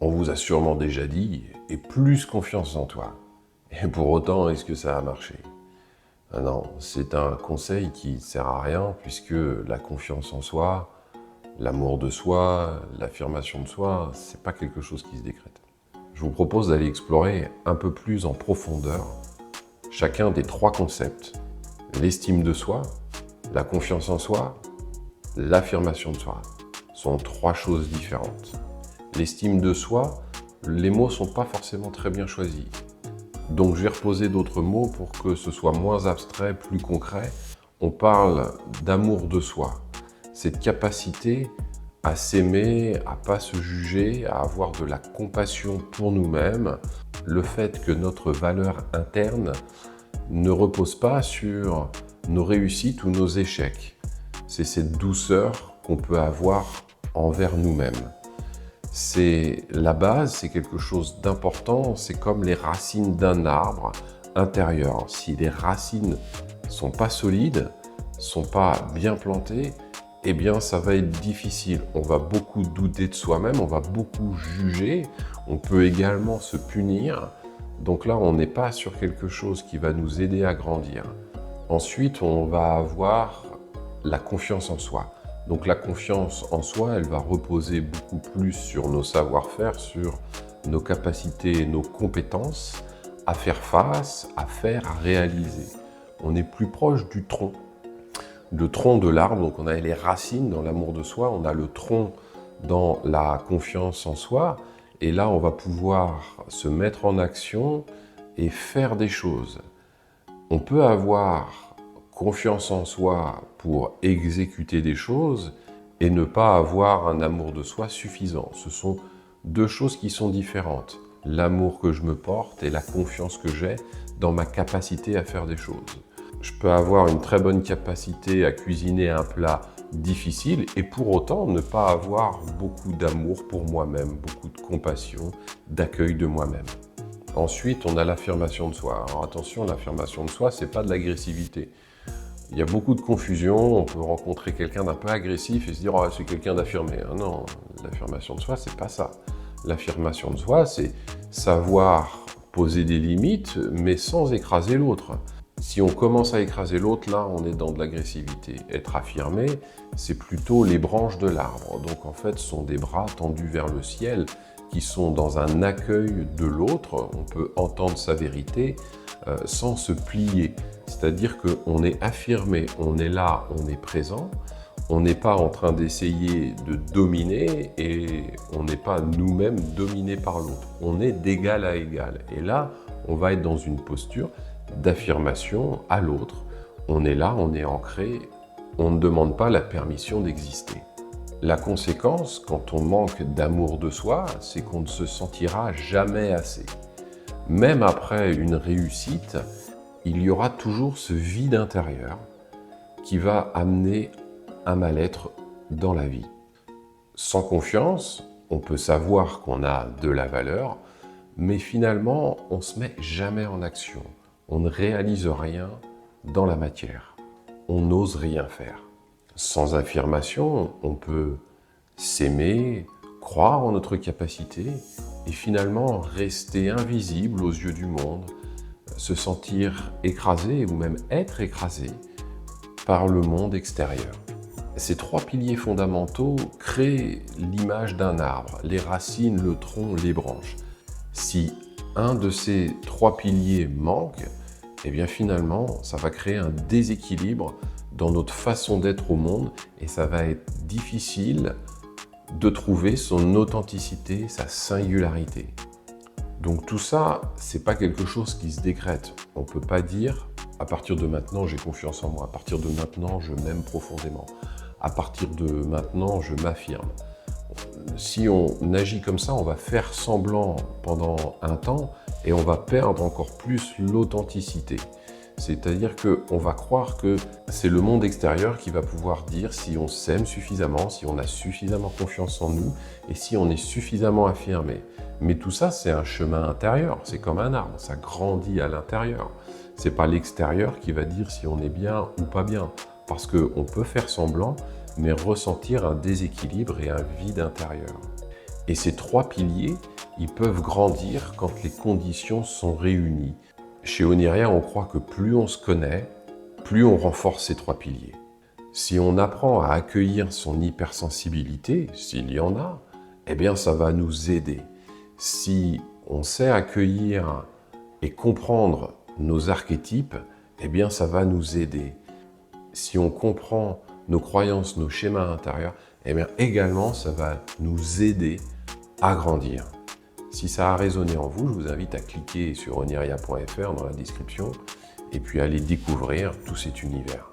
On vous a sûrement déjà dit « aie plus confiance en toi ». Et pour autant, est-ce que ça a marché? Ah non, c'est un conseil qui ne sert à rien puisque la confiance en soi, l'amour de soi, l'affirmation de soi, c'est pas quelque chose qui se décrète. Je vous propose d'aller explorer un peu plus en profondeur chacun des trois concepts: l'estime de soi, la confiance en soi, l'affirmation de soi. Ce sont trois choses différentes. L'estime de soi, les mots ne sont pas forcément très bien choisis. Donc je vais reposer d'autres mots pour que ce soit moins abstrait, plus concret. On parle d'amour de soi. Cette capacité à s'aimer, à pas se juger, à avoir de la compassion pour nous-mêmes. Le fait que notre valeur interne ne repose pas sur nos réussites ou nos échecs. C'est cette douceur qu'on peut avoir envers nous-mêmes. C'est la base, c'est quelque chose d'important, c'est comme les racines d'un arbre intérieur. Si les racines sont pas solides, sont pas bien plantées, eh bien ça va être difficile. On va beaucoup douter de soi-même, on va beaucoup juger, on peut également se punir. Donc là, on n'est pas sur quelque chose qui va nous aider à grandir. Ensuite, on va avoir la confiance en soi. Donc la confiance en soi, elle va reposer beaucoup plus sur nos savoir-faire, sur nos capacités, nos compétences à faire face, à faire, à réaliser. On est plus proche du tronc. Le tronc de l'arbre, donc on a les racines dans l'amour de soi, on a le tronc dans la confiance en soi, et là on va pouvoir se mettre en action et faire des choses. On peut avoir confiance en soi pour exécuter des choses et ne pas avoir un amour de soi suffisant. Ce sont deux choses qui sont différentes. L'amour que je me porte et la confiance que j'ai dans ma capacité à faire des choses. Je peux avoir une très bonne capacité à cuisiner un plat difficile et pour autant ne pas avoir beaucoup d'amour pour moi-même, beaucoup de compassion, d'accueil de moi-même. Ensuite, on a l'affirmation de soi. Alors attention, l'affirmation de soi, c'est pas de l'agressivité. Il y a beaucoup de confusion, on peut rencontrer quelqu'un d'un peu agressif et se dire « oh, c'est quelqu'un d'affirmé ». Non, l'affirmation de soi, c'est pas ça. L'affirmation de soi, c'est savoir poser des limites, mais sans écraser l'autre. Si on commence à écraser l'autre, là, on est dans de l'agressivité. Être affirmé, c'est plutôt les branches de l'arbre. Donc en fait, ce sont des bras tendus vers le ciel qui sont dans un accueil de l'autre. On peut entendre sa vérité sans se plier. C'est-à-dire qu'on est affirmé, on est là, on est présent. On n'est pas en train d'essayer de dominer et on n'est pas nous-mêmes dominés par l'autre. On est d'égal à égal. Et là, on va être dans une posture d'affirmation à l'autre. On est là, on est ancré, on ne demande pas la permission d'exister. La conséquence, quand on manque d'amour de soi, c'est qu'on ne se sentira jamais assez. Même après une réussite, il y aura toujours ce vide intérieur qui va amener un mal-être dans la vie. Sans confiance, on peut savoir qu'on a de la valeur, mais finalement, on ne se met jamais en action. On ne réalise rien dans la matière. On n'ose rien faire. Sans affirmation, on peut s'aimer, croire en notre capacité et finalement rester invisible aux yeux du monde, se sentir écrasé ou même être écrasé par le monde extérieur. Ces trois piliers fondamentaux créent l'image d'un arbre, les racines, le tronc, les branches. Si un de ces trois piliers manque, eh bien finalement, ça va créer un déséquilibre dans notre façon d'être au monde et ça va être difficile de trouver son authenticité, sa singularité. Donc tout ça, c'est pas quelque chose qui se décrète. On peut pas dire à partir de maintenant, j'ai confiance en moi. À partir de maintenant, je m'aime profondément. À partir de maintenant, je m'affirme. Si on agit comme ça, on va faire semblant pendant un temps et on va perdre encore plus l'authenticité. C'est-à-dire qu'on va croire que c'est le monde extérieur qui va pouvoir dire si on s'aime suffisamment, si on a suffisamment confiance en nous et si on est suffisamment affirmé. Mais tout ça, c'est un chemin intérieur, c'est comme un arbre, ça grandit à l'intérieur. C'est pas l'extérieur qui va dire si on est bien ou pas bien, parce qu'on peut faire semblant, mais ressentir un déséquilibre et un vide intérieur. Et ces trois piliers, ils peuvent grandir quand les conditions sont réunies. Chez Oniria, on croit que plus on se connaît, plus on renforce ces 3 piliers. Si on apprend à accueillir son hypersensibilité, s'il y en a, eh bien ça va nous aider. Si on sait accueillir et comprendre nos archétypes, eh bien ça va nous aider. Si on comprend nos croyances, nos schémas intérieurs, eh bien également ça va nous aider à grandir. Si ça a résonné en vous, je vous invite à cliquer sur oniria.fr dans la description et puis aller découvrir tout cet univers.